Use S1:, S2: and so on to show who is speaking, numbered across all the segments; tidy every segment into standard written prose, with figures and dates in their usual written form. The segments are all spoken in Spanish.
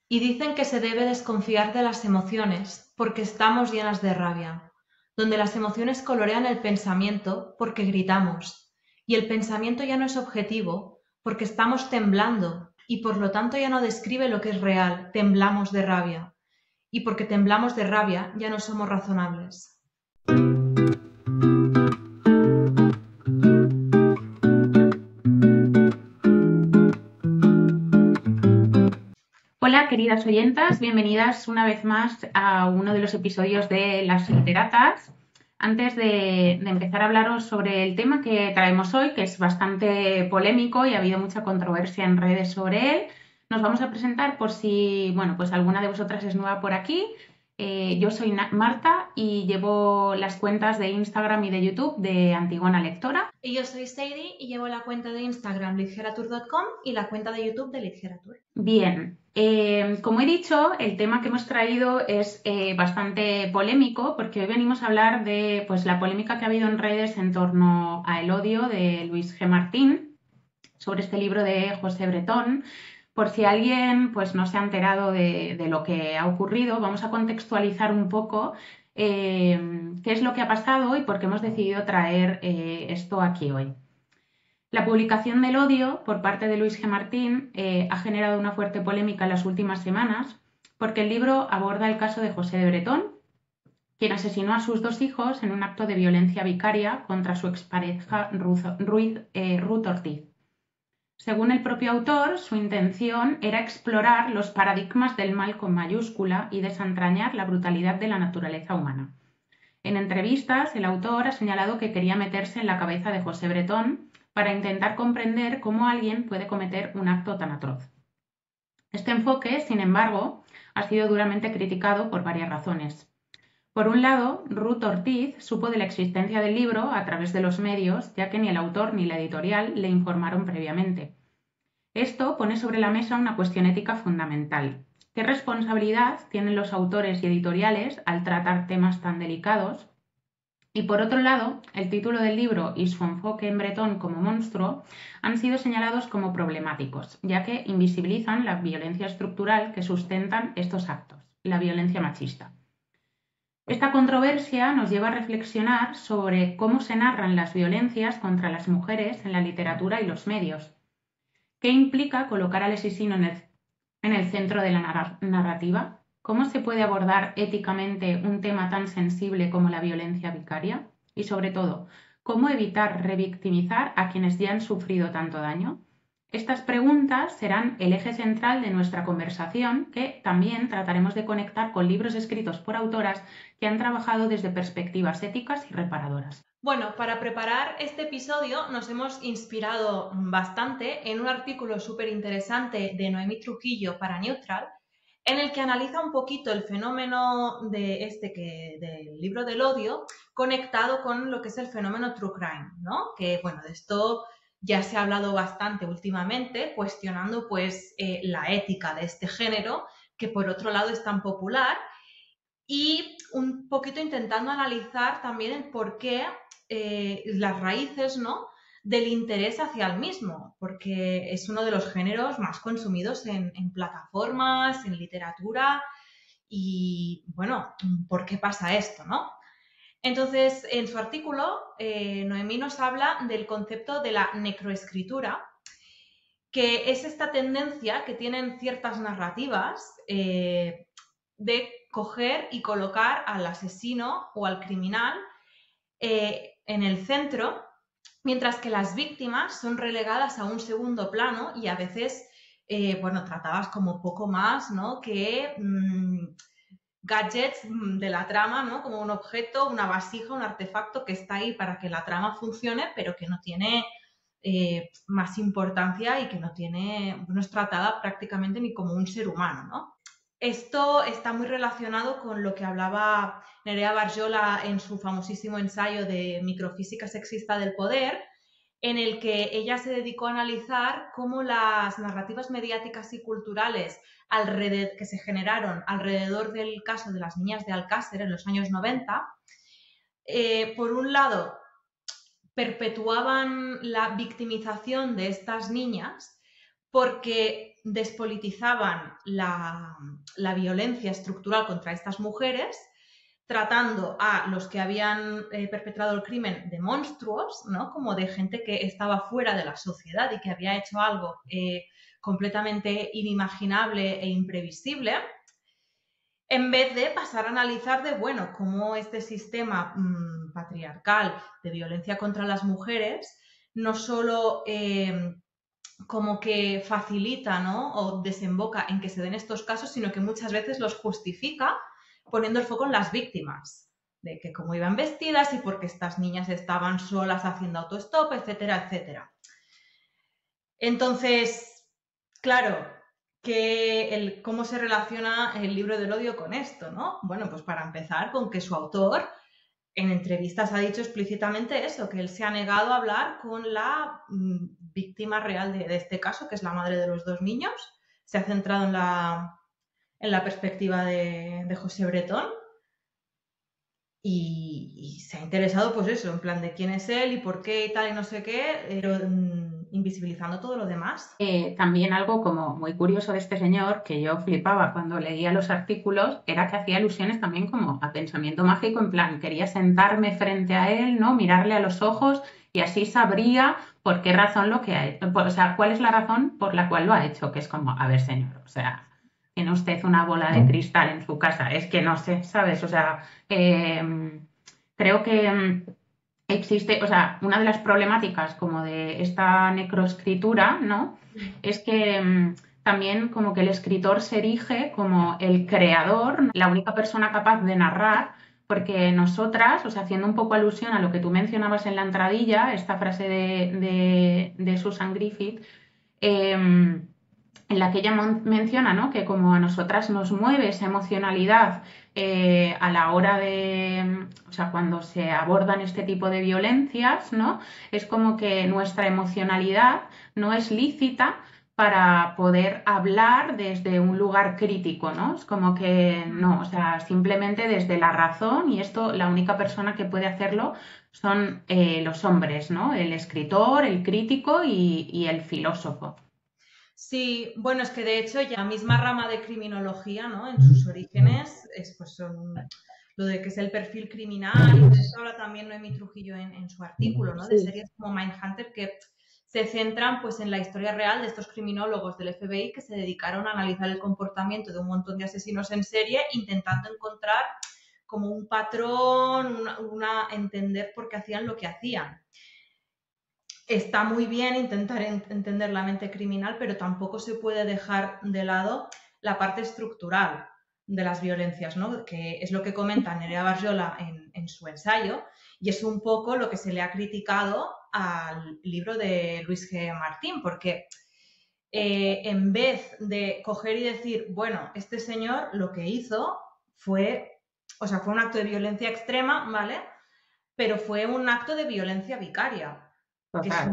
S1: Y dicen que se debe desconfiar de las emociones porque estamos llenas de rabia, donde las emociones colorean el pensamiento porque gritamos, y el pensamiento ya no es objetivo porque estamos temblando y por lo tanto ya no describe lo que es real, temblamos de rabia, y porque temblamos de rabia ya no somos razonables.
S2: Hola, queridas oyentas, bienvenidas una vez más a uno de los episodios de Las Literatas. Antes de empezar a hablaros sobre el tema que traemos hoy, que es bastante polémico y ha habido mucha controversia en redes sobre él, nos vamos a presentar por si, bueno, pues alguna de vosotras es nueva por aquí. Yo soy Marta y llevo las cuentas de Instagram y de YouTube de Antigona Lectora.
S1: Y yo soy Sadie y llevo la cuenta de Instagram literatur.com y la cuenta de YouTube de Literatur.
S2: Bien, como he dicho, el tema que hemos traído es bastante polémico porque hoy venimos a hablar de pues, la polémica que ha habido en redes en torno a El odio de Luis G. Martín sobre este libro de José Bretón. Por si alguien pues, no se ha enterado de lo que ha ocurrido, vamos a contextualizar un poco qué es lo que ha pasado y por qué hemos decidido traer esto aquí hoy. La publicación del odio por parte de Luis G. Martín ha generado una fuerte polémica en las últimas semanas porque el libro aborda el caso de José de Bretón, quien asesinó a sus dos hijos en un acto de violencia vicaria contra su expareja Ruth Ortiz. Según el propio autor, su intención era explorar los paradigmas del mal con mayúscula y desentrañar la brutalidad de la naturaleza humana. En entrevistas, el autor ha señalado que quería meterse en la cabeza de José Bretón para intentar comprender cómo alguien puede cometer un acto tan atroz. Este enfoque, sin embargo, ha sido duramente criticado por varias razones. Por un lado, Ruth Ortiz supo de la existencia del libro a través de los medios, ya que ni el autor ni la editorial le informaron previamente. Esto pone sobre la mesa una cuestión ética fundamental. ¿Qué responsabilidad tienen los autores y editoriales al tratar temas tan delicados? Y por otro lado, el título del libro y su enfoque en Bretón como monstruo han sido señalados como problemáticos, ya que invisibilizan la violencia estructural que sustentan estos actos, la violencia machista. Esta controversia nos lleva a reflexionar sobre cómo se narran las violencias contra las mujeres en la literatura y los medios. ¿Qué implica colocar al asesino en el centro de la narrativa? ¿Cómo se puede abordar éticamente un tema tan sensible como la violencia vicaria? Y sobre todo, ¿cómo evitar revictimizar a quienes ya han sufrido tanto daño? Estas preguntas serán el eje central de nuestra conversación, que también trataremos de conectar con libros escritos por autoras que han trabajado desde perspectivas éticas y reparadoras.
S1: Bueno, para preparar este episodio nos hemos inspirado bastante en un artículo súper interesante de Noemí Trujillo para Neutral, en el que analiza un poquito el fenómeno del libro del odio conectado con lo que es el fenómeno true crime, ¿no? Que bueno, de esto ya se ha hablado bastante últimamente, cuestionando pues la ética de este género, que por otro lado es tan popular, y un poquito intentando analizar también el por qué, las raíces, ¿no?, del interés hacia el mismo, porque es uno de los géneros más consumidos en plataformas, en literatura, y bueno, ¿por qué pasa esto, no? Entonces, en su artículo, Noemí nos habla del concepto de la necroescritura, que es esta tendencia que tienen ciertas narrativas de coger y colocar al asesino o al criminal en el centro, mientras que las víctimas son relegadas a un segundo plano y a veces, bueno, tratadas como poco más, ¿no?, que gadgets de la trama, ¿no?, como un objeto, una vasija, un artefacto que está ahí para que la trama funcione, pero que no tiene más importancia y que no es tratada prácticamente ni como un ser humano, ¿no? Esto está muy relacionado con lo que hablaba Nerea Barjola en su famosísimo ensayo de microfísica sexista del poder, en el que ella se dedicó a analizar cómo las narrativas mediáticas y culturales que se generaron alrededor del caso de las niñas de Alcácer en los años 90, por un lado, perpetuaban la victimización de estas niñas porque despolitizaban la violencia estructural contra estas mujeres, tratando a los que habían perpetrado el crimen de monstruos, ¿no? Como de gente que estaba fuera de la sociedad y que había hecho algo completamente inimaginable e imprevisible, en vez de pasar a analizar de, bueno, cómo este sistema patriarcal de violencia contra las mujeres no solo como que facilita, ¿no? O desemboca en que se den estos casos, sino que muchas veces los justifica poniendo el foco en las víctimas, de que cómo iban vestidas y porque estas niñas estaban solas haciendo autostop, etcétera, etcétera. Entonces, claro, ¿cómo se relaciona el libro del odio con esto, no? Bueno, pues para empezar con que su autor en entrevistas ha dicho explícitamente eso, que él se ha negado a hablar con la víctima real de este caso, que es la madre de los 2 niños. Se ha centrado en la perspectiva de José Bretón y se ha interesado, pues eso, en plan de quién es él y por qué y tal y no sé qué, pero invisibilizando todo lo demás.
S2: También algo como muy curioso de este señor, que yo flipaba cuando leía los artículos, era que hacía alusiones también como a pensamiento mágico, en plan, quería sentarme frente a él, ¿no? Mirarle a los ojos y así sabría por qué razón lo que ha hecho, o sea, cuál es la razón por la cual lo ha hecho, que es como, a ver, señor, o sea, tiene usted una bola de cristal en su casa, es que no sé, ¿sabes? O sea, creo que existe, o sea, una de las problemáticas como de esta necroescritura, ¿no? Es que también como que el escritor se erige como el creador, ¿no? La única persona capaz de narrar, porque nosotras, o sea, haciendo un poco alusión a lo que tú mencionabas en la entradilla, esta frase de Susan Griffith, en la que ella menciona, ¿no? Que como a nosotras nos mueve esa emocionalidad a la hora de, o sea, cuando se abordan este tipo de violencias, ¿no? Es como que nuestra emocionalidad no es lícita para poder hablar desde un lugar crítico, ¿no? Es como que no, o sea, simplemente desde la razón, y esto la única persona que puede hacerlo son los hombres, ¿no? El escritor, el crítico y el filósofo.
S1: Sí, bueno, es que de hecho ya la misma rama de criminología, ¿no? En sus orígenes pues son lo de que es el perfil criminal, y de eso habla también Noemí Trujillo en su artículo, ¿no? De
S2: Sí.
S1: series como Mindhunter que se centran pues en la historia real de estos criminólogos del FBI que se dedicaron a analizar el comportamiento de un montón de asesinos en serie, intentando encontrar como un patrón, entender por qué hacían lo que hacían. Está muy bien intentar entender la mente criminal, pero tampoco se puede dejar de lado la parte estructural de las violencias, ¿no? Que es lo que comenta Nerea Barjola en su ensayo, y es un poco lo que se le ha criticado al libro de Luis G. Martín, porque en vez de coger y decir, bueno, este señor lo que hizo fue, o sea, fue un acto de violencia extrema, ¿vale? Pero fue un acto de violencia vicaria, que es
S2: Total.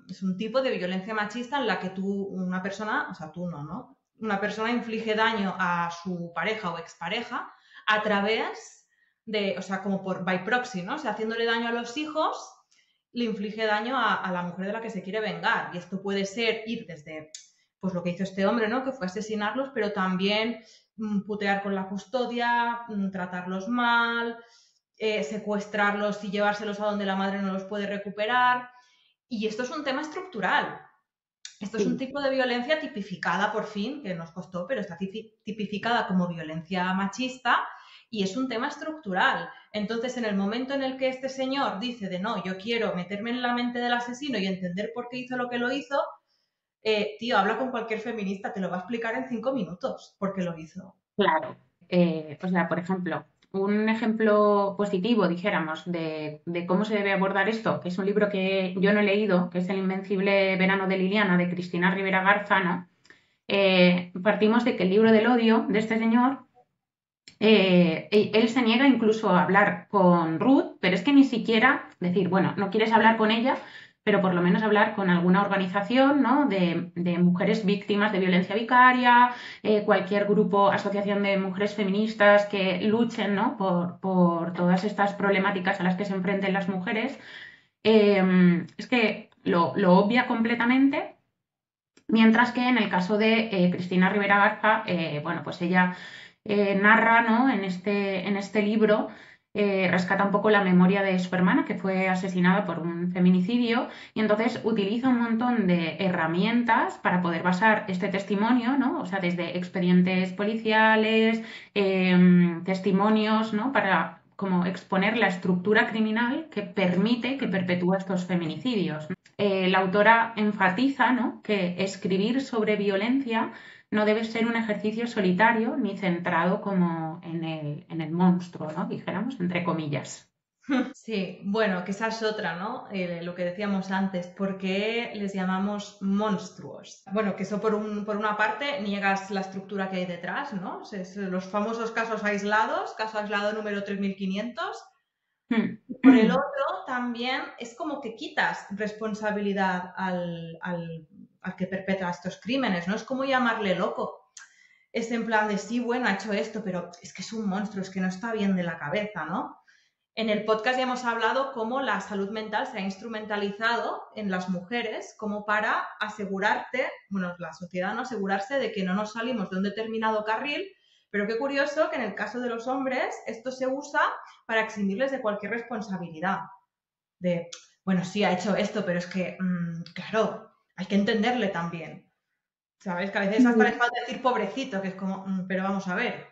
S1: es un tipo de violencia machista en la que una persona, o sea, tú no, ¿no? Una persona inflige daño a su pareja o expareja a través de, o sea, como por by proxy, ¿no? O sea, haciéndole daño a los hijos, le inflige daño a la mujer de la que se quiere vengar. Y esto puede ser ir desde, pues lo que hizo este hombre, ¿no? Que fue asesinarlos, pero también putear con la custodia, tratarlos mal, secuestrarlos y llevárselos a donde la madre no los puede recuperar. Y esto es un tema estructural. Esto es un
S2: Sí.
S1: tipo de violencia tipificada, por fin, que nos costó, pero está tipificada como violencia machista y es un tema estructural. Entonces, en el momento en el que este señor dice de no, yo quiero meterme en la mente del asesino y entender por qué hizo lo que lo hizo, tío, habla con cualquier feminista, te lo va a explicar en 5 minutos por qué lo hizo.
S2: Claro. O sea, por ejemplo, un ejemplo positivo, dijéramos, de cómo se debe abordar esto, que es un libro que yo no he leído, que es El invencible verano de Liliana, de Cristina Rivera Garza, ¿no? Partimos de que el libro del odio de este señor, él se niega incluso a hablar con Ruth, pero es que ni siquiera decir, bueno, no quieres hablar con ella, pero por lo menos hablar con alguna organización, ¿no? de mujeres víctimas de violencia vicaria, cualquier grupo, asociación de mujeres feministas que luchen, ¿no? por todas estas problemáticas a las que se enfrenten las mujeres. Es que lo obvia completamente Mientras que en el caso de Cristina Rivera Garza, bueno, pues ella narra, ¿no? En este libro rescata un poco la memoria de su hermana, que fue asesinada por un feminicidio, y entonces utiliza un montón de herramientas para poder basar este testimonio, ¿no? O sea, desde expedientes policiales, testimonios, ¿no? Para como exponer la estructura criminal que permite que perpetúe estos feminicidios. La autora enfatiza, ¿no? Que escribir sobre violencia no debe ser un ejercicio solitario ni centrado como en el monstruo, ¿no? Dijéramos, entre comillas.
S1: Sí, bueno, que esa es otra, ¿no? Lo que decíamos antes, ¿por qué les llamamos monstruos? Bueno, que eso por una parte niegas la estructura que hay detrás, ¿no? Los famosos casos aislados, caso aislado número 3500. Por el otro, también es como que quitas responsabilidad al que perpetra estos crímenes, ¿no? Es como llamarle loco. Es en plan de sí, bueno, ha hecho esto, pero es que es un monstruo, es que no está bien de la cabeza, ¿no? En el podcast ya hemos hablado cómo la salud mental se ha instrumentalizado en las mujeres como para asegurarte, bueno, la sociedad no asegurarse de que no nos salimos de un determinado carril, pero qué curioso que en el caso de los hombres esto se usa para eximirles de cualquier responsabilidad. De, bueno, sí, ha hecho esto, pero es que, claro, hay que entenderle también. ¿Sabes? Que a veces hasta les falta decir pobrecito, que es como, pero vamos a ver.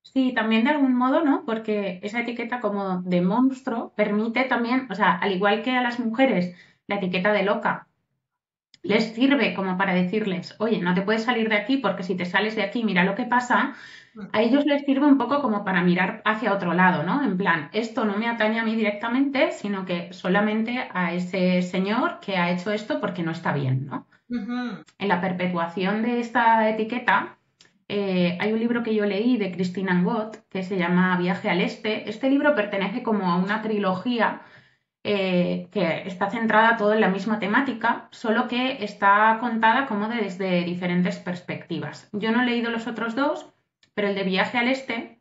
S2: Sí, también de algún modo, ¿no? Porque esa etiqueta como de monstruo permite también, o sea, al igual que a las mujeres la etiqueta de loca les sirve como para decirles, oye, no te puedes salir de aquí porque si te sales de aquí, mira lo que pasa, a ellos les sirve un poco como para mirar hacia otro lado, ¿no? En plan, esto no me atañe a mí directamente, sino que solamente a ese señor que ha hecho esto porque no está bien, ¿no?
S1: Ujú.
S2: En la perpetuación de esta etiqueta, hay un libro que yo leí de Christine Angot que se llama Viaje al Este. Este libro pertenece como a una trilogía que está centrada todo en la misma temática, solo que está contada como desde diferentes perspectivas. Yo no he leído los otros dos, pero el de Viaje al Este,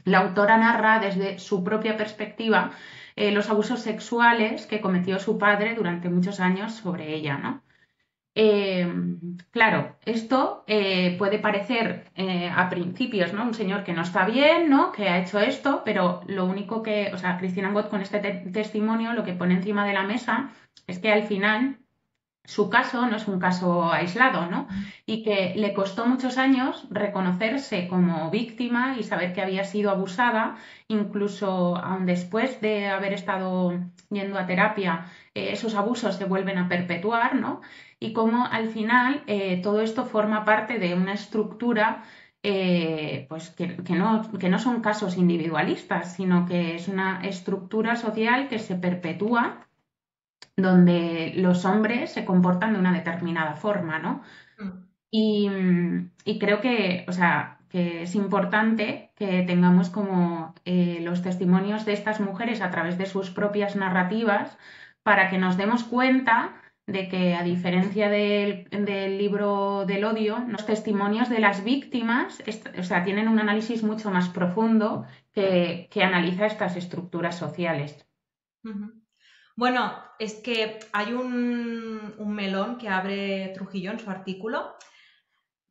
S2: la autora narra desde su propia perspectiva los abusos sexuales que cometió su padre durante muchos años sobre ella, ¿no? Eh, claro, esto puede parecer a principios, ¿no? Un señor que no está bien, ¿no? Que ha hecho esto, pero lo único que, o sea, Cristina Angot con este testimonio lo que pone encima de la mesa es que al final su caso no es un caso aislado, ¿no? Y que le costó muchos años reconocerse como víctima y saber que había sido abusada, incluso aun después de haber estado yendo a terapia, esos abusos se vuelven a perpetuar, ¿no? Y cómo al final todo esto forma parte de una estructura pues que no son casos individualistas, sino que es una estructura social que se perpetúa donde los hombres se comportan de una determinada forma, ¿no?
S1: Mm.
S2: Y creo que, o sea, que es importante que tengamos como los testimonios de estas mujeres a través de sus propias narrativas para que nos demos cuenta de que, a diferencia del libro del odio, los testimonios de las víctimas, o sea, tienen un análisis mucho más profundo que analiza estas estructuras sociales.
S1: Ujú. Bueno, es que hay un melón que abre Trujillo en su artículo,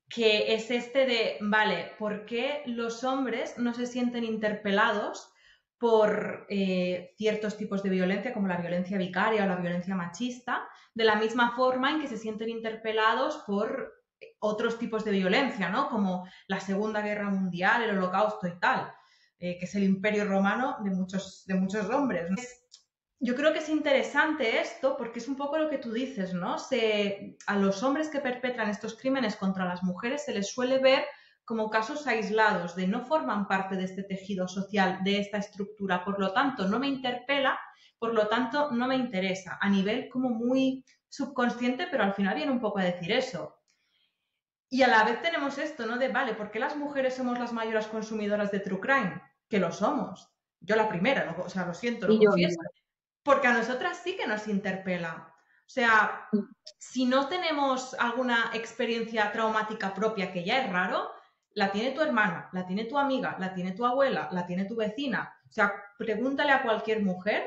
S1: que es este de, vale, ¿por qué los hombres no se sienten interpelados por ciertos tipos de violencia, como la violencia vicaria o la violencia machista, de la misma forma en que se sienten interpelados por otros tipos de violencia, ¿no? Como la Segunda Guerra Mundial, el Holocausto y tal, que es el imperio romano de muchos hombres, ¿no? Yo creo que es interesante esto porque es un poco lo que tú dices, ¿no? A los hombres que perpetran estos crímenes contra las mujeres se les suele ver como casos aislados, de no forman parte de este tejido social, de esta estructura, por lo tanto no me interpela, por lo tanto no me interesa, a nivel como muy subconsciente, pero al final viene un poco a decir eso. Y a la vez tenemos esto, ¿no? De, vale, ¿por qué las mujeres somos las mayores consumidoras de true crime? Que lo somos. Yo la primera, o sea, lo siento, lo
S2: Y yo,
S1: confieso. Porque a nosotras sí que nos interpela. O sea, si no tenemos alguna experiencia traumática propia, que ya es raro, la tiene tu hermana, la tiene tu amiga, la tiene tu abuela, la tiene tu vecina. O sea, pregúntale a cualquier mujer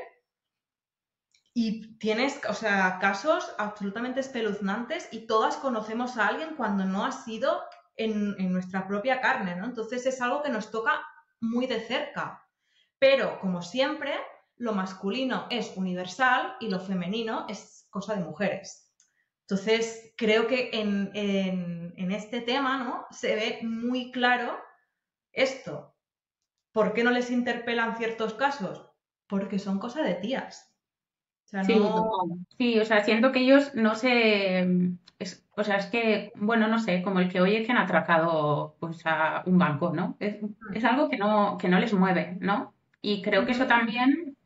S1: Y tienes, o sea, casos absolutamente espeluznantes y todas conocemos a alguien cuando no ha sido en nuestra propia carne, ¿no? Entonces es algo que nos toca muy de cerca. Pero, como siempre, lo masculino es universal y lo femenino es cosa de mujeres. Entonces, creo que en este tema, ¿no? Se ve muy claro esto. ¿Por qué no les interpelan ciertos casos? Porque son cosa de tías. O sea,
S2: Sí,
S1: no.
S2: total. Sí, o sea, siento que ellos no se... o sea, es que, bueno, no sé, como el que oye que han atracado pues a un banco, ¿no? Es algo que no les mueve, ¿no? Y creo que eso
S1: Ujú.
S2: también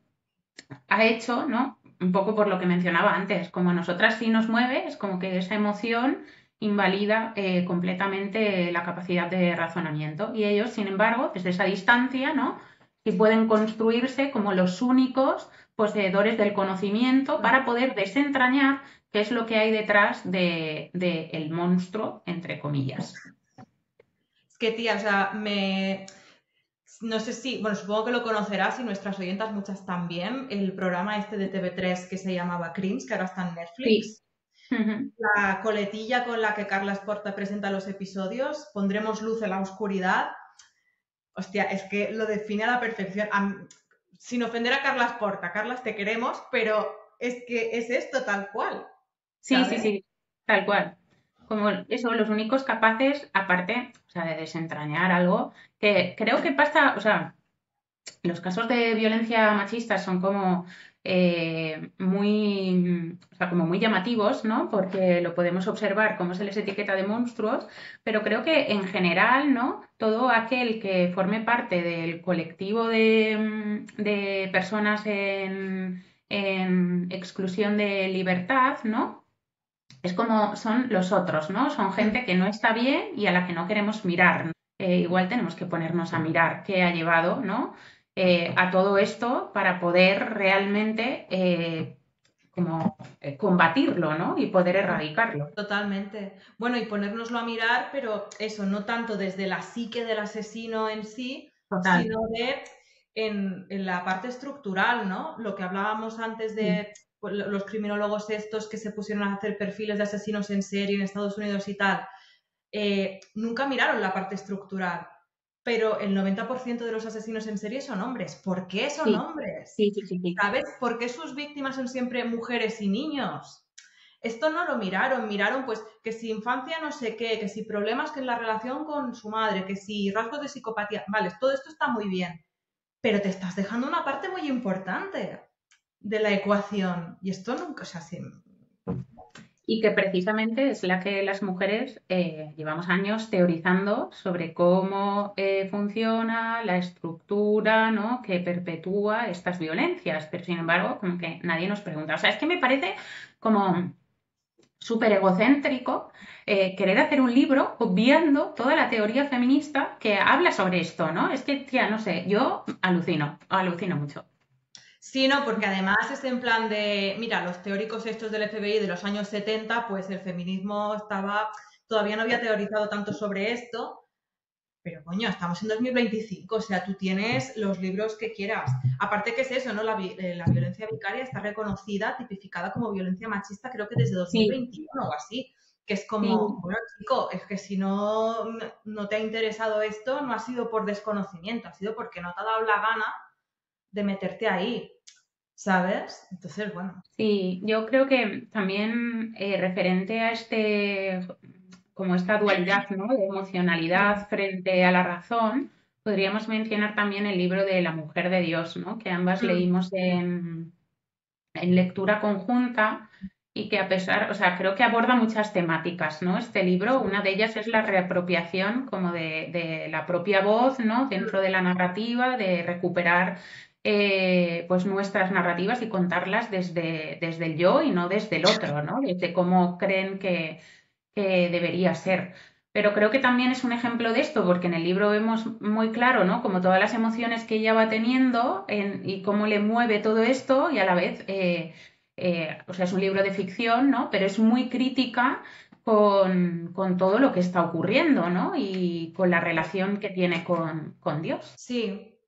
S2: ha hecho, ¿no? Un poco por lo que mencionaba antes, como a nosotras sí nos mueve, es como que esa emoción invalida completamente la capacidad de razonamiento. Y ellos, sin embargo, desde esa distancia, ¿no? Sí pueden construirse como los únicos poseedores del conocimiento para poder desentrañar qué es lo que hay detrás de el monstruo, entre comillas.
S1: Es que, tía, o sea, no sé si, bueno, supongo que lo conocerás y nuestras oyentas muchas también, el programa este de TV3 que se llamaba Crims, que ahora está en
S2: Sí.
S1: Netflix.
S2: Ujú.
S1: La coletilla con la que Carla Porta presenta los episodios, pondremos luz en la oscuridad. Hostia, es que lo define a la perfección. Sin ofender a Carlas Porta, Carlas, te queremos, pero es que es esto tal cual,
S2: Sí, sí,
S1: ¿sabes?
S2: sí, tal cual. Como eso, los únicos capaces, aparte, o sea, de desentrañar algo, que creo que pasa, o sea, los casos de violencia machista son como muy, o sea, como muy llamativos, ¿no? Porque lo podemos observar cómo se les etiqueta de monstruos, pero creo que en general, ¿no? Todo aquel que forme parte del colectivo de personas en exclusión de libertad, ¿no? Es como son los otros, ¿no? Son gente que no está bien y a la que no queremos mirar, ¿no? Igual tenemos que ponernos a mirar qué ha llevado, ¿no? A todo esto para poder realmente como combatirlo, ¿no? Y poder erradicarlo.
S1: Totalmente. Bueno, y ponérnoslo a mirar, pero eso, no tanto desde la psique del asesino en sí,
S2: Total.
S1: sino en la parte estructural, ¿no? Lo que hablábamos antes
S2: Sí,
S1: de pues, los criminólogos estos que se pusieron a hacer perfiles de asesinos en serie en Estados Unidos y tal, nunca miraron la parte estructural, pero el 90% de los asesinos en serie son hombres. ¿Por qué son
S2: sí,
S1: hombres?
S2: sí, sí, sí, sí.
S1: ¿Sabes? ¿Por qué sus víctimas son siempre mujeres y niños? Esto no lo miraron, miraron pues que si infancia no sé qué, que si problemas que en la relación con su madre, que si rasgos de psicopatía, vale, todo esto está muy bien, pero te estás dejando una parte muy importante de la ecuación y esto nunca, o sea, sí,
S2: Y que precisamente es la que las mujeres llevamos años teorizando sobre cómo funciona la estructura, ¿no? Que perpetúa estas violencias, pero sin embargo, como que nadie nos pregunta. O sea, es que me parece como súper egocéntrico querer hacer un libro obviando toda la teoría feminista que habla sobre esto, ¿no? Es que, tía, no sé, yo alucino mucho.
S1: sí, no, porque además es en plan de, mira, los teóricos estos del FBI de los años 70, pues el feminismo estaba, todavía no había teorizado tanto sobre esto. Pero coño, estamos en 2025, o sea, tú tienes los libros que quieras. Aparte que es eso, ¿no? La violencia vicaria está reconocida, tipificada como violencia machista, creo que desde
S2: Sí,
S1: 2021 o así. Que es como,
S2: sí.
S1: bueno, chico, es que si no te ha interesado esto, no ha sido por desconocimiento, ha sido porque no te ha dado la gana de meterte ahí, ¿sabes? Entonces, bueno.
S2: Sí, yo creo que también referente a como esta dualidad, ¿no? De emocionalidad frente a la razón, podríamos mencionar también el libro de La mujer de Dios, ¿no? Que ambas leímos en lectura conjunta y que a pesar, o sea, creo que aborda muchas temáticas, ¿no? Este libro, una de ellas es la reapropiación como de la propia voz, ¿no? Dentro de la narrativa, de recuperar pues nuestras narrativas y contarlas desde el yo y no desde el otro, ¿no? Desde cómo creen que debería ser. Pero creo que también es un ejemplo de esto, porque en el libro vemos muy claro, ¿no? Como todas las emociones que ella va teniendo y cómo le mueve todo esto y a la vez, o sea, es un libro de ficción, ¿no? Pero es muy crítica con todo lo que está ocurriendo, ¿no? Y con la relación que tiene con Dios.
S1: Sí,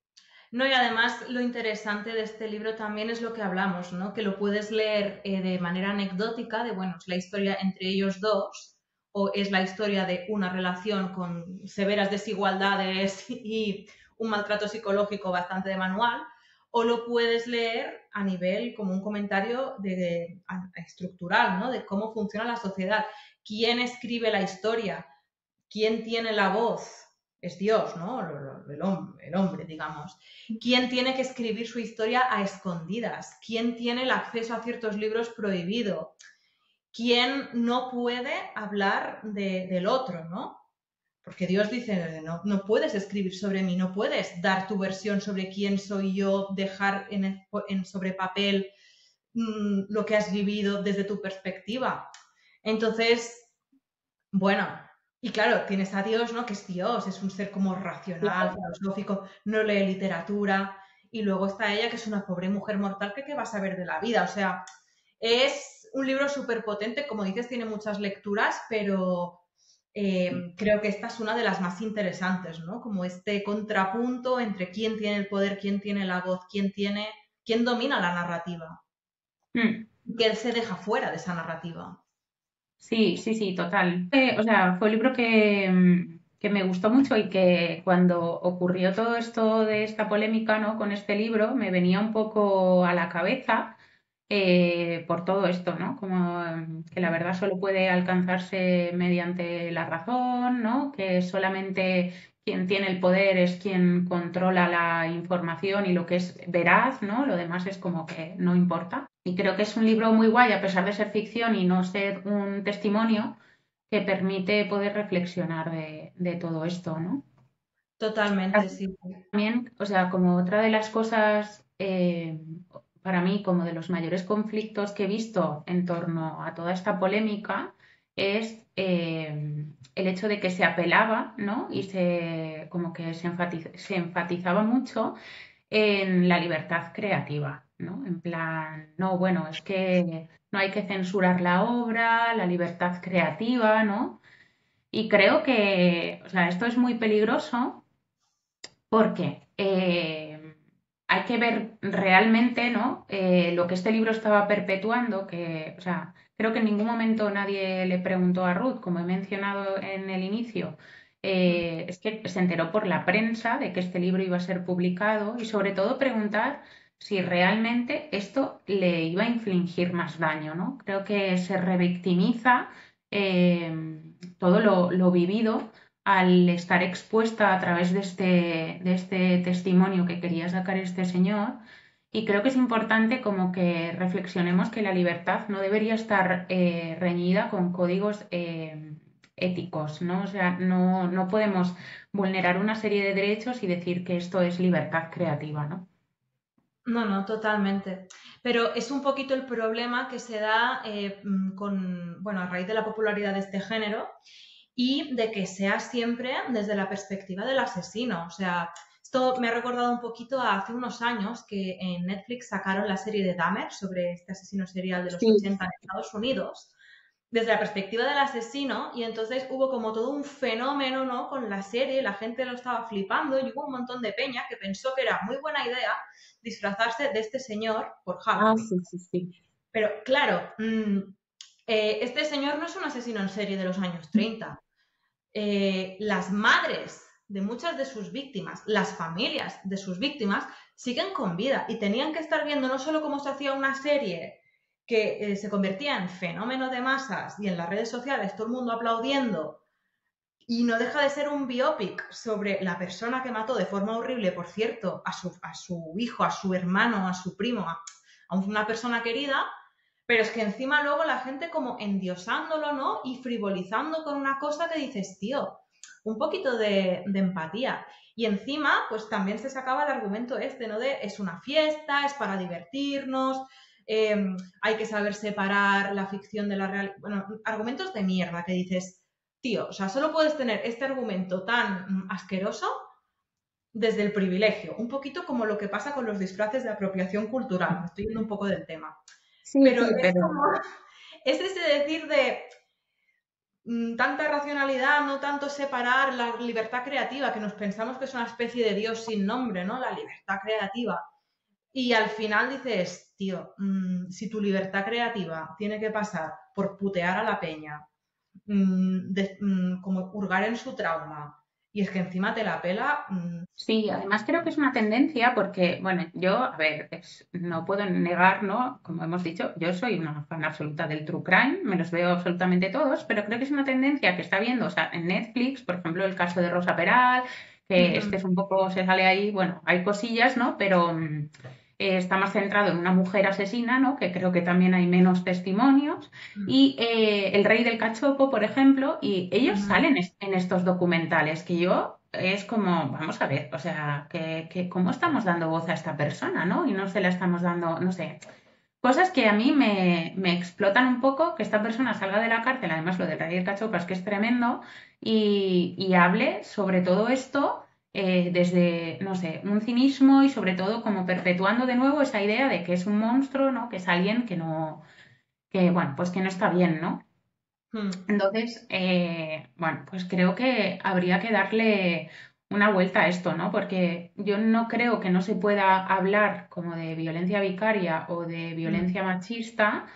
S1: No, y además lo interesante de este libro también es lo que hablamos, ¿no? Que lo puedes leer de manera anecdótica, de bueno, es la historia entre ellos dos, o es la historia de una relación con severas desigualdades y un maltrato psicológico bastante de manual, o lo puedes leer a nivel como un comentario estructural, ¿no? De cómo funciona la sociedad, quién escribe la historia, quién tiene la voz, es Dios, ¿no? El hombre, digamos. ¿Quién tiene que escribir su historia a escondidas? ¿Quién tiene el acceso a ciertos libros prohibido? ¿Quién no puede hablar del otro, ¿no? Porque Dios dice, no, no puedes escribir sobre mí, no puedes dar tu versión sobre quién soy yo, dejar sobre papel lo que has vivido desde tu perspectiva. Entonces, bueno, y claro, tienes a Dios, ¿no? Que es Dios, es un ser como racional, filosófico, no lee literatura. Y luego está ella, que es una pobre mujer mortal que qué va a saber de la vida. O sea, es un libro súper potente, como dices, tiene muchas lecturas, pero creo que esta es una de las más interesantes, ¿no? Como este contrapunto entre quién tiene el poder, quién tiene la voz, quién domina la narrativa,
S2: Mm.
S1: y quién se deja fuera de esa narrativa.
S2: Sí, sí, sí, total. O sea, fue un libro que me gustó mucho y que cuando ocurrió todo esto de esta polémica, ¿no? Con este libro, me venía un poco a la cabeza por todo esto, ¿no? Como que la verdad solo puede alcanzarse mediante la razón, ¿no? Que solamente quien tiene el poder es quien controla la información y lo que es veraz, ¿no? Lo demás es como que no importa. Y creo que es un libro muy guay, a pesar de ser ficción y no ser un testimonio, que permite poder reflexionar de todo esto, ¿no?
S1: Totalmente, sí.
S2: También, o sea, como otra de las cosas, para mí, como de los mayores conflictos que he visto en torno a toda esta polémica, es el hecho de que se apelaba, ¿no? Y como que se enfatizaba mucho en la libertad creativa, ¿no? En plan, no, bueno, es que no hay que censurar la obra, la libertad creativa, ¿no? Y creo que, o sea, esto es muy peligroso porque hay que ver realmente, ¿no? Lo que este libro estaba perpetuando, que, o sea, creo que en ningún momento nadie le preguntó a Ruth, como he mencionado en el inicio, es que se enteró por la prensa de que este libro iba a ser publicado y sobre todo preguntar si realmente esto le iba a infligir más daño, ¿no? Creo que se revictimiza todo lo vivido al estar expuesta a través de este testimonio que quería sacar este señor. Y creo que es importante como que reflexionemos que la libertad no debería estar reñida con códigos éticos, ¿no? O sea, no podemos vulnerar una serie de derechos y decir que esto es libertad creativa, ¿no?
S1: No, no, totalmente. Pero es un poquito el problema que se da bueno, a raíz de la popularidad de este género y de que sea siempre desde la perspectiva del asesino. O sea, esto me ha recordado un poquito a hace unos años que en Netflix sacaron la serie de Dahmer sobre este asesino serial de los
S2: Sí.
S1: 80 en Estados Unidos desde la perspectiva del asesino y entonces hubo como todo un fenómeno, ¿no? Con la serie, la gente lo estaba flipando y hubo un montón de peña que pensó que era muy buena idea disfrazarse de este señor por
S2: Ah,
S1: Halloween.
S2: sí, sí, sí.
S1: Pero claro, este señor no es un asesino en serie de los años 30. Las madres de muchas de sus víctimas, las familias de sus víctimas, siguen con vida y tenían que estar viendo no solo cómo se hacía una serie que se convertía en fenómeno de masas y en las redes sociales todo el mundo aplaudiendo y no deja de ser un biopic sobre la persona que mató de forma horrible, por cierto, a su hijo, a su hermano, a su primo, a una persona querida, pero es que encima luego la gente como endiosándolo, ¿no? Y frivolizando con una cosa que dices, tío, un poquito de empatía. Y encima, pues también se sacaba el argumento este, ¿no? De es una fiesta, es para divertirnos, hay que saber separar la ficción de la realidad. Bueno, argumentos de mierda que dices, tío, o sea, solo puedes tener este argumento tan asqueroso desde el privilegio. Un poquito como lo que pasa con los disfraces de apropiación cultural. Me estoy yendo un poco del tema.
S2: Sí,
S1: Pero
S2: sí,
S1: es
S2: pero
S1: como, es ese decir de, tanta racionalidad, no tanto separar la libertad creativa, que nos pensamos que es una especie de Dios sin nombre, ¿no? La libertad creativa. Y al final dices, tío, si tu libertad creativa tiene que pasar por putear a la peña, como hurgar en su trauma, y es que encima te la pela.
S2: Sí, además creo que es una tendencia porque, bueno, yo, a ver, no puedo negar, ¿no? Como hemos dicho, yo soy una fan absoluta del true crime, me los veo absolutamente todos, pero creo que es una tendencia que está viendo, o sea, en Netflix, por ejemplo, el caso de Rosa Peral, que
S1: Ujú,
S2: es un poco, se sale ahí, bueno, hay cosillas, ¿no? Pero está más centrado en una mujer asesina, ¿no? Que creo que también hay menos testimonios. Y El Rey del Cachopo, por ejemplo, y ellos
S1: ujú.
S2: salen en estos documentales que yo es como, vamos a ver, o sea, ¿cómo estamos dando voz a esta persona, ¿no? Y no se la estamos dando, no sé, cosas que a mí me explotan un poco, que esta persona salga de la cárcel, además lo de Rey del Cachopo es que es tremendo, y hable sobre todo esto desde, no sé, un cinismo y sobre todo como perpetuando de nuevo esa idea de que es un monstruo, ¿no? Que es alguien que no, que bueno, pues que no está bien, ¿no?
S1: Mm.
S2: Entonces, bueno, pues creo que habría que darle una vuelta a esto, ¿no? Porque yo no creo que no se pueda hablar como de violencia vicaria o de
S1: Mm.
S2: violencia machista,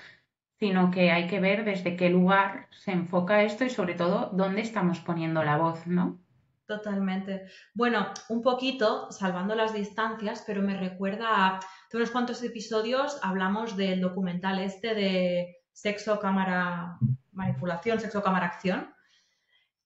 S2: sino que hay que ver desde qué lugar se enfoca esto y sobre todo dónde estamos poniendo la voz, ¿no?
S1: Totalmente. Bueno, un poquito, salvando las distancias, pero me recuerda a, hace unos cuantos episodios hablamos del documental este de sexo, cámara, manipulación, sexo, cámara, acción,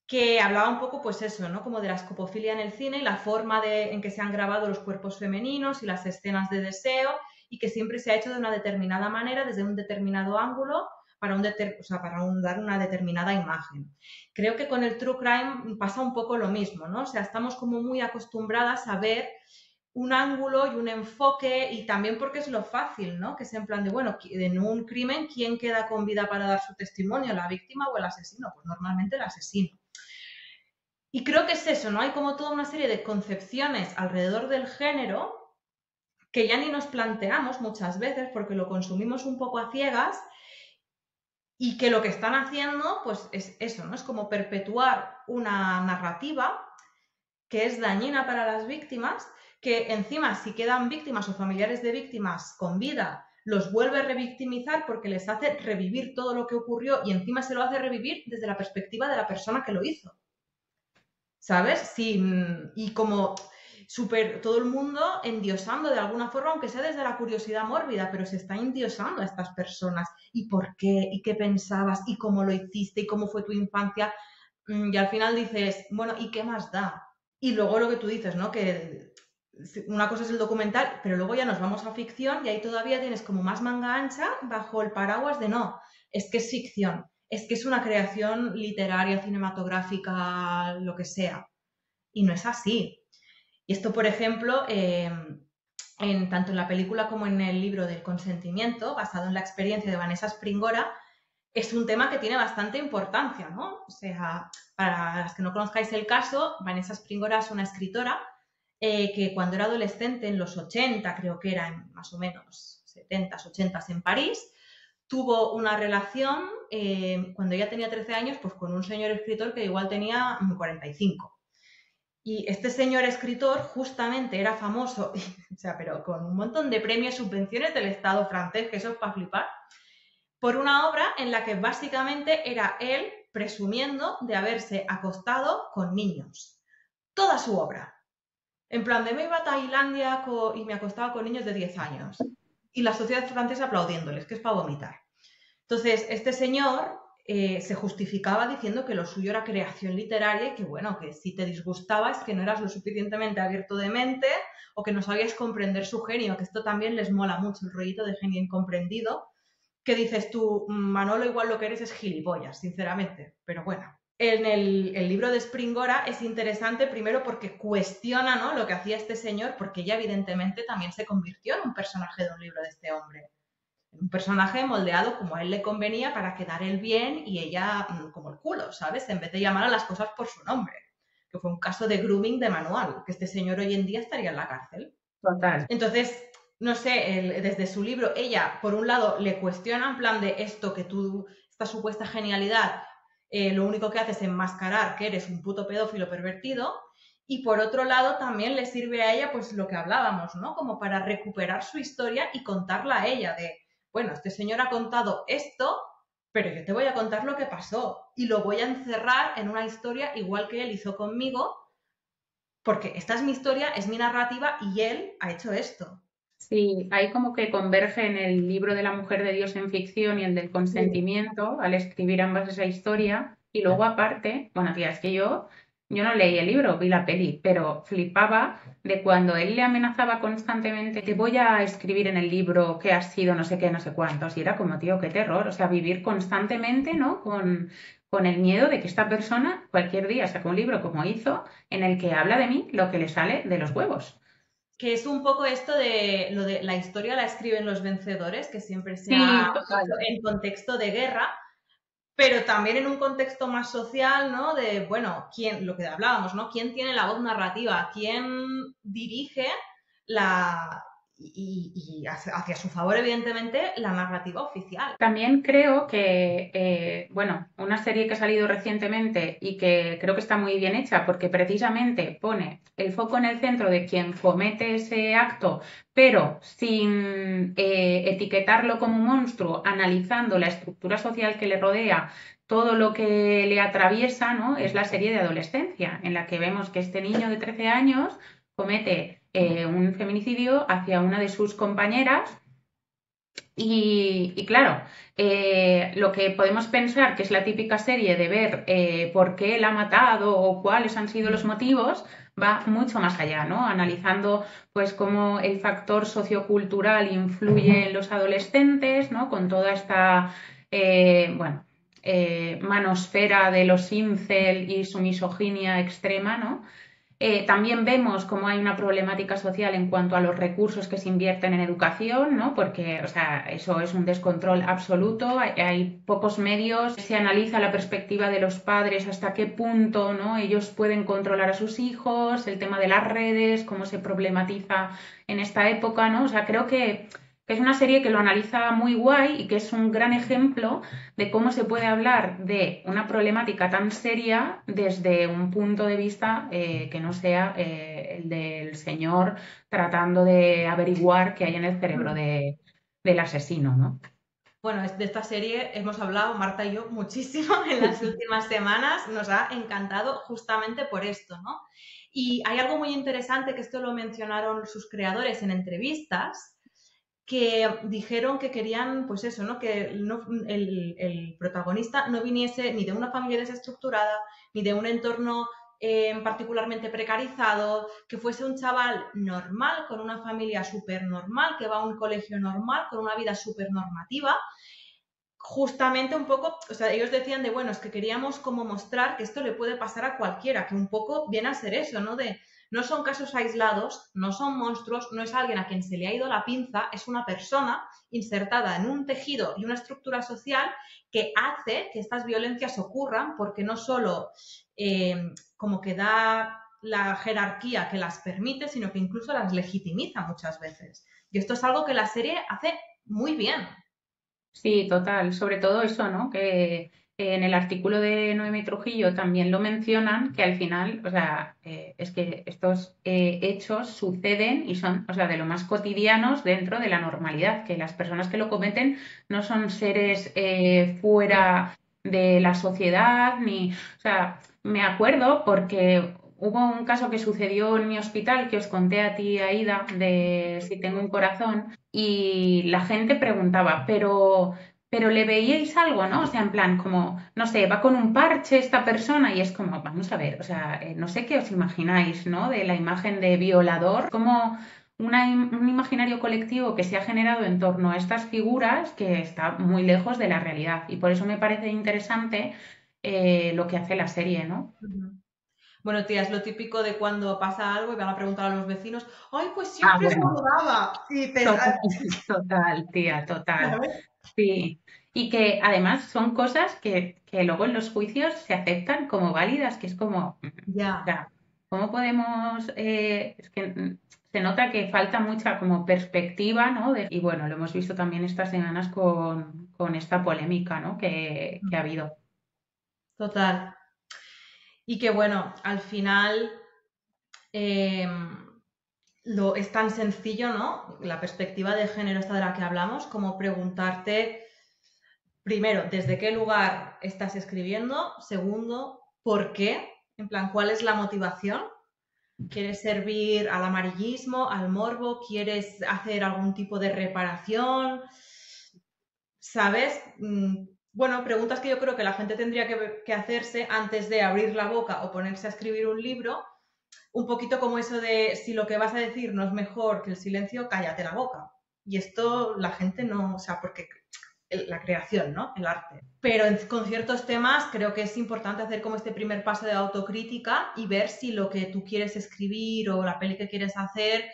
S1: que hablaba un poco, pues eso, ¿no? Como de la escopofilia en el cine y la forma en que se han grabado los cuerpos femeninos y las escenas de deseo y que siempre se ha hecho de una determinada manera, desde un determinado ángulo, o sea, dar una determinada imagen. Creo que con el true crime pasa un poco lo mismo, ¿no? O sea, estamos como muy acostumbradas a ver un ángulo y un enfoque y también porque es lo fácil, ¿no? Que es en plan de, bueno, en un crimen, ¿quién queda con vida para dar su testimonio? ¿La víctima o el asesino? Pues normalmente el asesino. Y creo que es eso, ¿no? Hay como toda una serie de concepciones alrededor del género que ya ni nos planteamos muchas veces porque lo consumimos un poco a ciegas y que lo que están haciendo, pues es eso, ¿no? Es como perpetuar una narrativa que es dañina para las víctimas, que encima si quedan víctimas o familiares de víctimas con vida, los vuelve a revictimizar porque les hace revivir todo lo que ocurrió y encima se lo hace revivir desde la perspectiva de la persona que lo hizo. ¿Sabes? Sin, y como todo el mundo endiosando de alguna forma, aunque sea desde la curiosidad mórbida, pero se está endiosando a estas personas. ¿Y por qué? ¿Y qué pensabas? ¿Y cómo lo hiciste? ¿Y cómo fue tu infancia? Y al final dices, bueno, ¿y qué más da? Y luego lo que tú dices, ¿no? Que una cosa es el documental, pero luego ya nos vamos a ficción y ahí todavía tienes como más manga ancha bajo el paraguas de no, es que es ficción, es que es una creación literaria, cinematográfica, lo que sea. Y no es así. Y esto, por ejemplo, tanto en la película como en el libro del consentimiento, basado en la experiencia de Vanessa Springora, es un tema que tiene bastante importancia, ¿no? O sea, para las que no conozcáis el caso, Vanessa Springora es una escritora que cuando era adolescente, en los 80, creo que eran más o menos 70, 80 en París, tuvo una relación cuando ella tenía 13 años, pues con un señor escritor que igual tenía 45. Y este señor escritor justamente era famoso, o sea, pero con un montón de premios y subvenciones del Estado francés, que eso es para flipar, por una obra en la que básicamente era él presumiendo de haberse acostado con niños. Toda su obra. En plan, de me iba a Tailandia y me acostaba con niños de 10 años. Y la sociedad francesa aplaudiéndoles, que es para vomitar. Entonces, este señor se justificaba diciendo que lo suyo era creación literaria y que, bueno, que si te disgustaba es que no eras lo suficientemente abierto de mente o que no sabías comprender su genio, que esto también les mola mucho, el rollito de genio incomprendido, que dices tú, Manolo, igual lo que eres es gilipollas, sinceramente, pero bueno. En el libro de Springora es interesante primero porque cuestiona, ¿no?, lo que hacía este señor, porque ella evidentemente también se convirtió en un personaje de un libro de este hombre. Un personaje moldeado como a él le convenía para quedar él bien y ella como el culo, ¿sabes? En vez de llamar a las cosas por su nombre, que fue un caso de grooming de manual, que este señor hoy en día estaría en la cárcel.
S2: Total.
S1: Entonces, no sé, desde su libro, ella, por un lado, le cuestiona en plan de esto que tú, esta supuesta genialidad, lo único que hace es enmascarar que eres un puto pedófilo pervertido. Y por otro lado, también le sirve a ella, pues lo que hablábamos, ¿no? Como para recuperar su historia y contarla a ella de, bueno, este señor ha contado esto, pero yo te voy a contar lo que pasó y lo voy a encerrar en una historia igual que él hizo conmigo, porque esta es mi historia, es mi narrativa y él ha hecho esto.
S2: Sí, ahí como que converge en el libro de la mujer de Dios en ficción y el del
S1: Sí.
S2: consentimiento al escribir ambas esa historia. Y luego aparte, bueno, tía, es que yo no leí el libro, vi la peli, pero flipaba de cuando él le amenazaba constantemente, te voy a escribir en el libro que has sido no sé qué, no sé cuántos. Y era como, tío, qué terror. O sea, vivir constantemente, ¿no? Con el miedo de que esta persona cualquier día saque un libro como hizo, en el que habla de mí lo que le sale de los huevos.
S1: Que es un poco esto de lo de la historia la escriben los vencedores, que siempre se ha
S2: Sí,
S1: hecho
S2: total.
S1: en contexto de guerra, pero también en un contexto más social, ¿no? De, bueno, quién, lo que hablábamos, ¿no? ¿Quién tiene la voz narrativa? ¿Quién dirige la, y hacia su favor, evidentemente, la narrativa oficial?
S2: También creo que, bueno, una serie que ha salido recientemente y que creo que está muy bien hecha porque precisamente pone el foco en el centro de quien comete ese acto, pero sin etiquetarlo como un monstruo, analizando la estructura social que le rodea, todo lo que le atraviesa, ¿no? Es la serie de adolescencia, en la que vemos que este niño de 13 años comete un feminicidio hacia una de sus compañeras y claro, lo que podemos pensar que es la típica serie de ver por qué él ha matado o cuáles han sido los motivos, va mucho más allá, ¿no? Analizando pues cómo el factor sociocultural influye en los adolescentes, ¿no? Con toda esta, bueno, manosfera de los incel y su misoginia extrema, ¿no? También vemos cómo hay una problemática social en cuanto a los recursos que se invierten en educación, ¿no? Porque, o sea, eso es un descontrol absoluto, hay pocos medios, se analiza la perspectiva de los padres, hasta qué punto, ¿no? Ellos pueden controlar a sus hijos, el tema de las redes, cómo se problematiza en esta época, ¿no? O sea, creo que es una serie que lo analiza muy guay y que es un gran ejemplo de cómo se puede hablar de una problemática tan seria desde un punto de vista que no sea el del señor tratando de averiguar qué hay en el cerebro del asesino, ¿no?
S1: Bueno, de esta serie hemos hablado, Marta y yo, muchísimo en las últimas semanas. Nos ha encantado justamente por esto, ¿no? Y hay algo muy interesante que esto lo mencionaron sus creadores en entrevistas, que dijeron que querían, pues eso, ¿no? Que el protagonista no viniese ni de una familia desestructurada, ni de un entorno particularmente precarizado, que fuese un chaval normal, con una familia súper normal, que va a un colegio normal, con una vida súper normativa, justamente un poco, o sea, ellos decían de, bueno, es que queríamos como mostrar que esto le puede pasar a cualquiera, que un poco viene a ser eso, ¿no? De, no son casos aislados, no son monstruos, no es alguien a quien se le ha ido la pinza, es una persona insertada en un tejido y una estructura social que hace que estas violencias ocurran porque no solo como que da la jerarquía que las permite, sino que incluso las legitimiza muchas veces. Y esto es algo que la serie hace muy bien.
S2: Sí, total. Sobre todo eso, ¿no? Que en el artículo de Noemi Trujillo también lo mencionan, que al final, o sea, es que estos hechos suceden y son, o sea, de lo más cotidianos dentro de la normalidad, que las personas que lo cometen no son seres fuera de la sociedad, ni, o sea, me acuerdo porque hubo un caso que sucedió en mi hospital que os conté a ti, Aida, de Si tengo un corazón, y la gente preguntaba, pero le veíais algo, ¿no? O sea, en plan, como, no sé, va con un parche esta persona y es como, vamos a ver, o sea, no sé qué os imagináis, ¿no? De la imagen de violador, como un imaginario colectivo que se ha generado en torno a estas figuras que está muy lejos de la realidad. Y por eso me parece interesante lo que hace la serie, ¿no?
S1: Ujú. Bueno, tía, es lo típico de cuando pasa algo y van a preguntar a los vecinos, ay, pues
S2: Ah,
S1: siempre
S2: bueno,
S1: saludaba. Y dices,
S2: total, total, tía, total.
S1: ¿sabes?
S2: Sí, y que además son cosas que luego en los juicios se aceptan como válidas, que es como, o
S1: Ya.
S2: sea, ¿cómo podemos? Es que se nota que falta mucha como perspectiva, ¿no? Y bueno, lo hemos visto también estas semanas con esta polémica, ¿no? Que ha habido.
S1: total. Y que bueno, al final eh, es tan sencillo, ¿no? La perspectiva de género esta de la que hablamos, como preguntarte, primero, ¿desde qué lugar estás escribiendo? Segundo, ¿por qué? En plan, ¿cuál es la motivación? ¿Quieres servir al amarillismo, al morbo? ¿Quieres hacer algún tipo de reparación? ¿Sabes? Bueno, preguntas que yo creo que la gente tendría que hacerse antes de abrir la boca o ponerse a escribir un libro, un poquito como eso de si lo que vas a decir no es mejor que el silencio, cállate la boca. Y esto la gente no, o sea, porque la creación, ¿no? El arte. Pero con ciertos temas creo que es importante hacer como este primer paso de autocrítica y ver si lo que tú quieres escribir o la peli que quieres hacer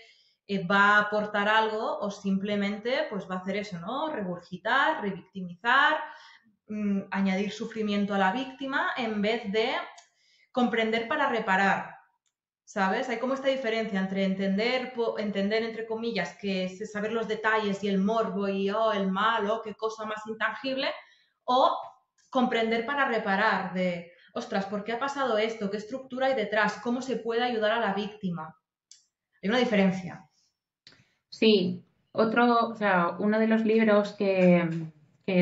S1: va a aportar algo o simplemente pues va a hacer eso, ¿no? Regurgitar, revictimizar, añadir sufrimiento a la víctima en vez de comprender para reparar. ¿Sabes? Hay como esta diferencia entre entender entre comillas, que es saber los detalles y el morbo y oh, el mal, oh, qué cosa más intangible, o comprender para reparar de, ostras, ¿por qué ha pasado esto? ¿Qué estructura hay detrás? ¿Cómo se puede ayudar a la víctima? Hay una diferencia.
S2: Sí, o sea, uno de los libros que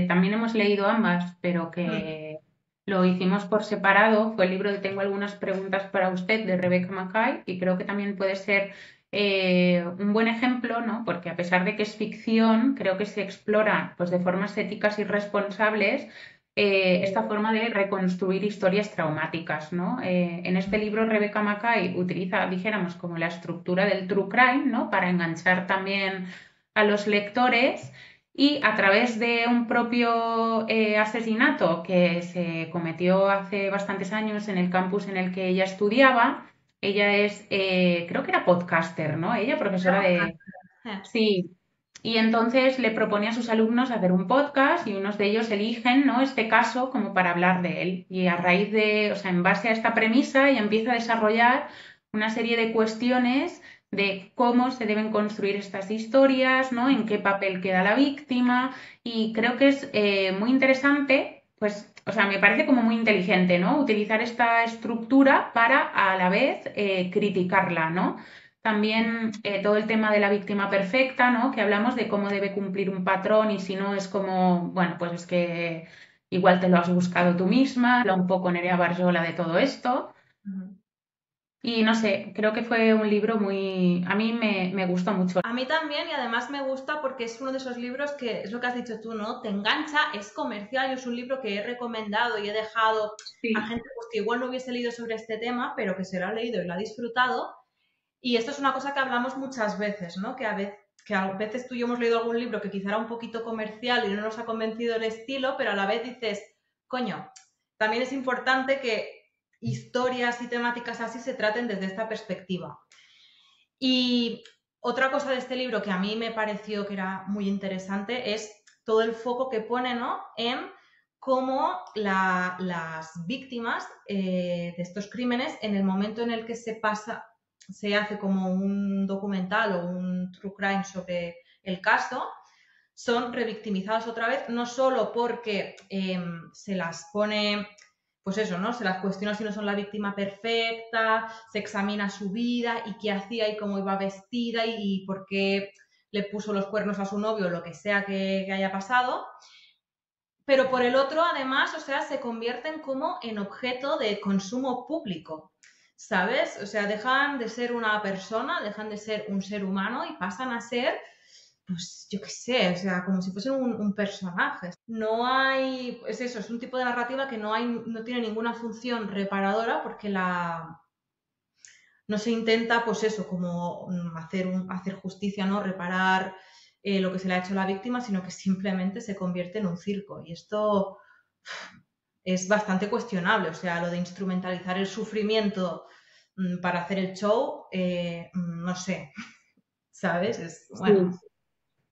S2: también hemos leído ambas, pero
S1: Mm,
S2: que lo hicimos por separado, fue el libro de Tengo algunas preguntas para usted de Rebecca Mackay, y creo que también puede ser un buen ejemplo, ¿no? Porque a pesar de que es ficción, creo que se explora pues, de formas éticas y responsables esta forma de reconstruir historias traumáticas, ¿no? En este libro Rebecca Mackay utiliza, dijéramos, como la estructura del true crime, ¿no? Para enganchar también a los lectores y a través de un propio asesinato que se cometió hace bastantes años en el campus en el que ella estudiaba. Ella es, creo que era podcaster, ¿no? Ella, profesora de... Sí, y entonces le propone a sus alumnos hacer un podcast y unos de ellos eligen, ¿no? Este caso como para hablar de él. Y a raíz de, o sea, en base a esta premisa, ella empieza a desarrollar una serie de cuestiones de cómo se deben construir estas historias, ¿no? En qué papel queda la víctima. Y creo que es muy interesante, pues, o sea, me parece como muy inteligente, ¿no? Utilizar esta estructura para a la vez criticarla, ¿no? También todo el tema de la víctima perfecta, ¿no? Que hablamos de cómo debe cumplir un patrón y si no es como, bueno, pues es que igual te lo has buscado tú misma, habla un poco Nerea Barjola de todo esto.
S1: mm.
S2: Y no sé, creo que fue un libro muy... A mí me gustó mucho.
S1: A mí también y además me gusta porque es uno de esos libros que es lo que has dicho tú, ¿no? Te engancha, es comercial y es un libro que he recomendado y he dejado a
S2: Sí,
S1: gente pues, que igual no hubiese leído sobre este tema, pero que se lo ha leído y lo ha disfrutado. Y esto es una cosa que hablamos muchas veces, ¿no? Que a veces tú y yo hemos leído algún libro que quizá era un poquito comercial y no nos ha convencido el estilo, pero a la vez dices, coño, también es importante que historias y temáticas así se traten desde esta perspectiva. Y otra cosa de este libro que a mí me pareció que era muy interesante es todo el foco que pone, ¿no? En cómo las víctimas de estos crímenes, en el momento en el que se hace como un documental o un true crime sobre el caso, son revictimizadas otra vez, no solo porque se las pone, pues eso, ¿no? Se las cuestiona si no son la víctima perfecta, se examina su vida y qué hacía y cómo iba vestida y por qué le puso los cuernos a su novio o lo que sea que haya pasado. Pero por el otro, además, o sea, se convierten como en objeto de consumo público, ¿sabes? O sea, dejan de ser una persona, dejan de ser un ser humano y pasan a ser pues yo qué sé, o sea, como si fuesen un personaje. No hay, es eso, es un tipo de narrativa que no tiene ninguna función reparadora porque no se intenta, pues eso, como hacer justicia, ¿no? Reparar lo que se le ha hecho a la víctima, sino que simplemente se convierte en un circo. Y esto es bastante cuestionable, o sea, lo de instrumentalizar el sufrimiento para hacer el show, no sé, ¿sabes? Es, bueno,
S2: sí.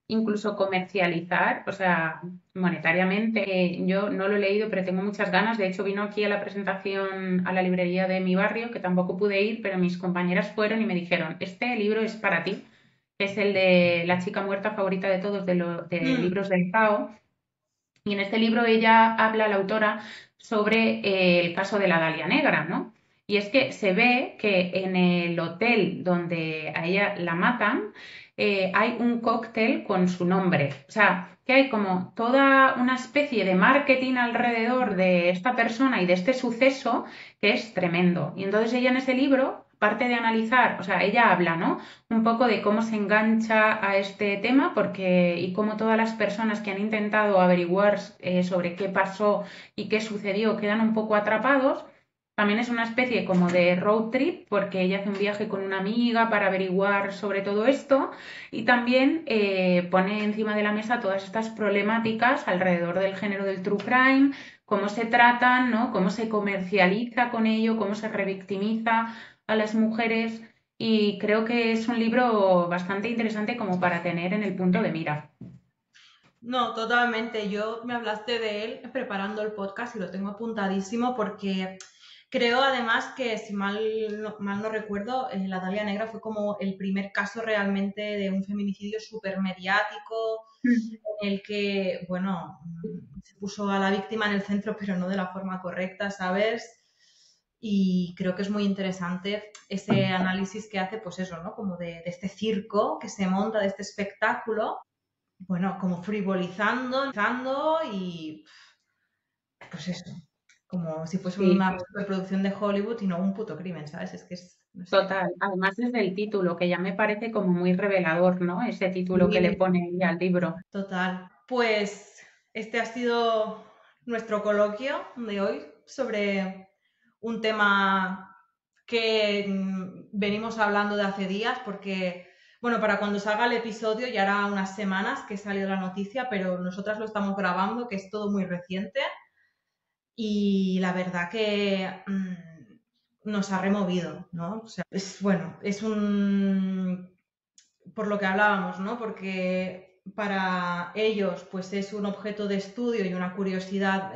S2: Incluso comercializar, o sea, monetariamente. Yo no lo he leído, pero tengo muchas ganas. De hecho, vino aquí a la presentación a la librería de mi barrio, que tampoco pude ir, pero mis compañeras fueron y me dijeron, este libro es para ti. Es el de La chica muerta favorita de todos, de
S1: mm,
S2: libros del Cao. Y en este libro ella habla, la autora, sobre el caso de la Dalia Negra, ¿no? Y es que se ve que en el hotel donde a ella la matan hay un cóctel con su nombre. O sea, que hay como toda una especie de marketing alrededor de esta persona y de este suceso que es tremendo. Y entonces ella en ese libro, aparte de analizar, o sea, ella habla, ¿no? Un poco de cómo se engancha a este tema porque, y cómo todas las personas que han intentado averiguar sobre qué pasó y qué sucedió quedan un poco atrapados. También es una especie como de road trip porque ella hace un viaje con una amiga para averiguar sobre todo esto y también pone encima de la mesa todas estas problemáticas alrededor del género del true crime, cómo se tratan, ¿no? Cómo se comercializa con ello, cómo se revictimiza a las mujeres y creo que es un libro bastante interesante como para tener en el punto de mira.
S1: No, totalmente. Yo me hablaste de él preparando el podcast y lo tengo apuntadísimo porque creo además que, si mal no recuerdo, la Dalia Negra fue como el primer caso realmente de un feminicidio súper mediático en el que, bueno, se puso a la víctima en el centro, pero no de la forma correcta, ¿sabes? Y creo que es muy interesante ese análisis que hace, pues eso, ¿no? Como de este circo que se monta, de este espectáculo, bueno, como frivolizando y pues eso, como si fuese
S2: Sí,
S1: una superproducción de Hollywood y no un puto crimen, ¿sabes? Es que es, no sé.
S2: total. Además desde el título, que ya me parece como muy revelador, ¿no? Ese título que le
S1: Sí,
S2: pone ella al libro.
S1: total. Pues este ha sido nuestro coloquio de hoy sobre un tema que venimos hablando de hace días porque, bueno, para cuando salga el episodio ya hará unas semanas que salió la noticia, pero nosotras lo estamos grabando, que es todo muy reciente y la verdad que nos ha removido, ¿no? O sea, es bueno, es un por lo que hablábamos, ¿no? Porque para ellos, pues es un objeto de estudio y una curiosidad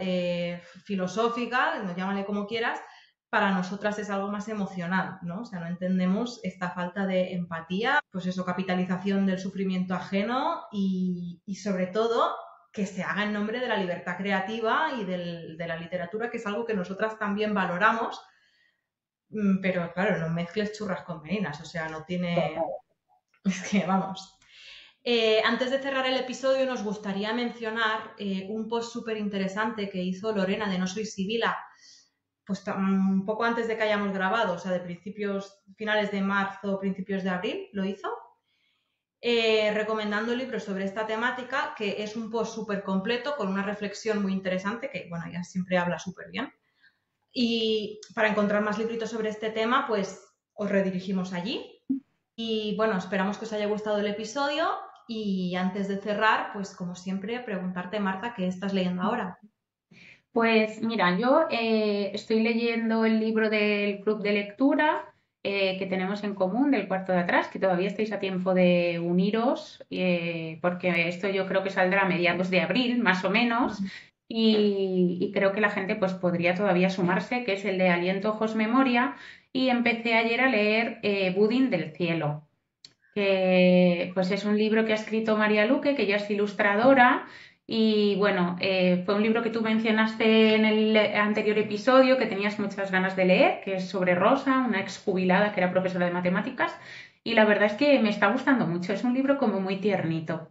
S1: filosófica, llámale como quieras, para nosotras es algo más emocional, ¿no? O sea, no entendemos esta falta de empatía, pues eso, capitalización del sufrimiento ajeno y sobre todo que se haga en nombre de la libertad creativa y de la literatura, que es algo que nosotras también valoramos, pero claro, no mezcles churras con merinas, o sea, no tiene... Es que vamos. Antes de cerrar el episodio, nos gustaría mencionar un post súper interesante que hizo Lorena de No Soy Sibila, pues un poco antes de que hayamos grabado, o sea, de finales de marzo, principios de abril, lo hizo, recomendando libros sobre esta temática, que es un post súper completo, con una reflexión muy interesante, que, bueno, ella siempre habla súper bien. Y para encontrar más libritos sobre este tema, pues os redirigimos allí. Y bueno, esperamos que os haya gustado el episodio y antes de cerrar, pues como siempre, preguntarte, Marta, ¿qué estás leyendo ahora?
S2: Pues mira, yo estoy leyendo el libro del club de lectura que tenemos en común, del cuarto de atrás, que todavía estáis a tiempo de uniros, porque esto yo creo que saldrá a mediados de abril, más o menos, y creo que la gente pues podría todavía sumarse, que es el de Aliento, Ojos, Memoria, y empecé ayer a leer Budín del cielo, que pues es un libro que ha escrito María Luque, que ella es ilustradora. Y bueno, fue un libro que tú mencionaste en el anterior episodio que tenías muchas ganas de leer, que es sobre Rosa, una ex jubilada que era profesora de matemáticas. Y la verdad es que me está gustando mucho. Es un libro como muy tiernito.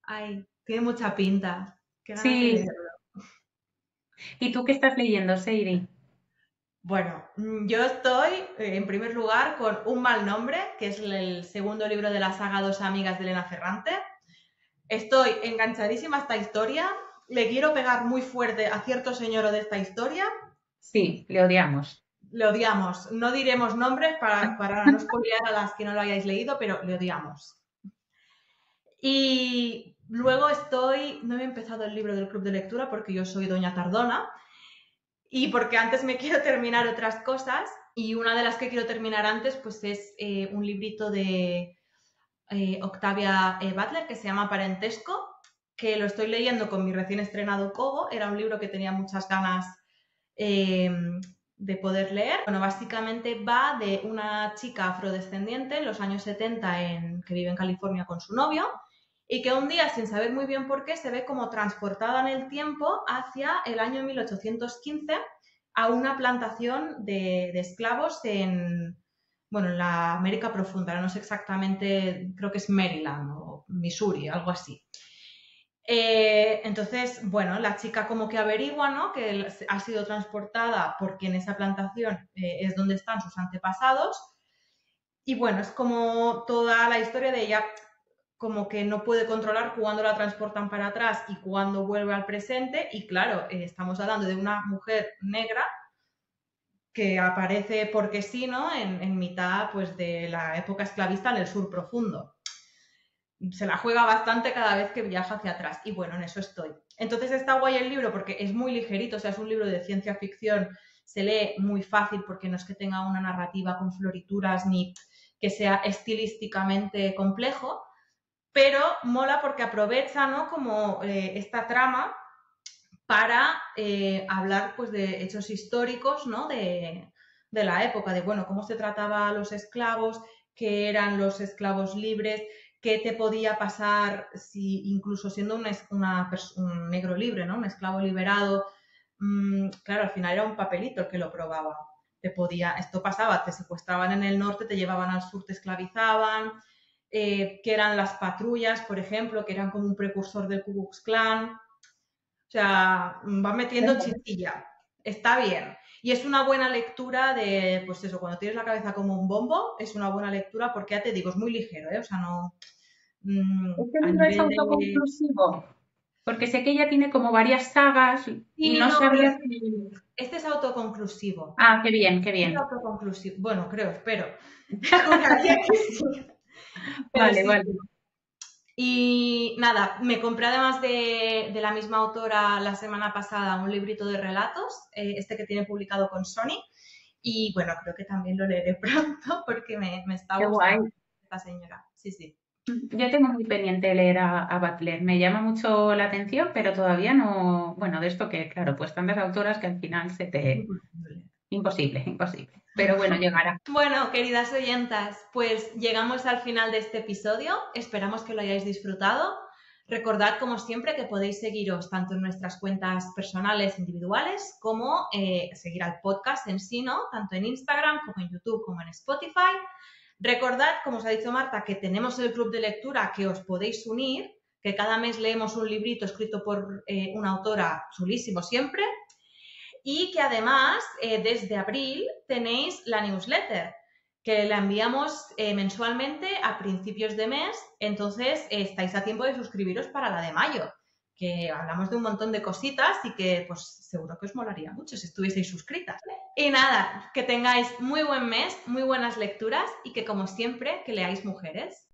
S1: Ay, tiene mucha pinta. Qué ganas de
S2: Sí.
S1: leerlo.
S2: ¿Y tú qué estás leyendo, Seiri?
S1: Bueno, yo estoy en primer lugar con Un mal nombre, que es el segundo libro de la saga Dos amigas de Elena Ferrante. Estoy enganchadísima a esta historia. Le quiero pegar muy fuerte a cierto señor de esta historia.
S2: Sí, le odiamos.
S1: Le odiamos. No diremos nombres para no spoilear a las que no lo hayáis leído, pero le odiamos. Y luego no he empezado el libro del club de lectura porque yo soy doña Tardona y porque antes me quiero terminar otras cosas y una de las que quiero terminar antes pues es un librito de Octavia Butler que se llama Parentesco, que lo estoy leyendo con mi recién estrenado Kobo. Era un libro que tenía muchas ganas eh, de poder leer. Bueno, básicamente va de una chica afrodescendiente en los años 70 que vive en California con su novio y que un día, sin saber muy bien por qué, se ve como transportada en el tiempo hacia el año 1815 a una plantación de esclavos bueno, en la América profunda, no sé exactamente, creo que es Maryland o Missouri, algo así. Entonces, bueno, la chica como que averigua, ¿no? Que ha sido transportada porque en esa plantación es donde están sus antepasados. Y bueno, es como toda la historia de ella, como que no puede controlar cuándo la transportan para atrás y cuándo vuelve al presente. Y claro, estamos hablando de una mujer negra que aparece porque sí, ¿no? En mitad pues, de la época esclavista en el sur profundo. Se la juega bastante cada vez que viaja hacia atrás. Y bueno, en eso estoy. Entonces está guay el libro porque es muy ligerito, o sea, es un libro de ciencia ficción, se lee muy fácil porque no es que tenga una narrativa con florituras ni que sea estilísticamente complejo, pero mola porque aprovecha, ¿no? Como esta trama para hablar pues de hechos históricos, ¿no? De la época, de bueno, cómo se trataba a los esclavos, qué eran los esclavos libres, qué te podía pasar si incluso siendo un negro libre, ¿no? Un esclavo liberado, claro, al final era un papelito el que lo probaba. Esto pasaba, te secuestraban en el norte, te llevaban al sur, te esclavizaban, que eran las patrullas, por ejemplo, que eran como un precursor del Ku Klux Klan. O sea, va metiendo chichilla. Está bien. Y es una buena lectura de, pues eso, cuando tienes la cabeza como un bombo, es una buena lectura porque ya te digo, es muy ligero, ¿eh? O sea, no.
S2: ¿Este
S1: A
S2: libro es
S1: nivel de.
S2: autoconclusivo? Porque sé que ella tiene como varias sagas y
S1: Sí,
S2: no
S1: no, pero
S2: sabía si...
S1: este es autoconclusivo.
S2: Ah, qué bien, qué
S1: Este es
S2: bien.
S1: autoconclusivo. Bueno, creo, espero. Juraría que sí. Pero
S2: Vale,
S1: sí,
S2: vale.
S1: sí. Y nada, me compré además de la misma autora la semana pasada un librito de relatos, este que tiene publicado con Sony. Y bueno, creo que también lo leeré pronto porque me está
S2: Qué guay.
S1: gustando esta señora. Sí, sí.
S2: Yo tengo muy pendiente leer a Butler. Me llama mucho la atención, pero todavía no. Bueno, de esto que, claro, pues tantas autoras que al final se te.
S1: Imposible.
S2: Imposible, imposible. Pero bueno, llegará.
S1: Bueno, queridas oyentas, pues llegamos al final de este episodio. Esperamos que lo hayáis disfrutado. Recordad, como siempre, que podéis seguiros tanto en nuestras cuentas personales individuales como seguir al podcast en sí, ¿no? Tanto en Instagram como en YouTube como en Spotify. Recordad, como os ha dicho Marta, que tenemos el club de lectura que os podéis unir, que cada mes leemos un librito escrito por una autora chulísimo siempre y que además desde abril tenéis la newsletter que la enviamos mensualmente a principios de mes, entonces estáis a tiempo de suscribiros para la de mayo, que hablamos de un montón de cositas y que pues seguro que os molaría mucho si estuvieseis suscritas. Y nada, que tengáis muy buen mes, muy buenas lecturas y que como siempre, que leáis mujeres.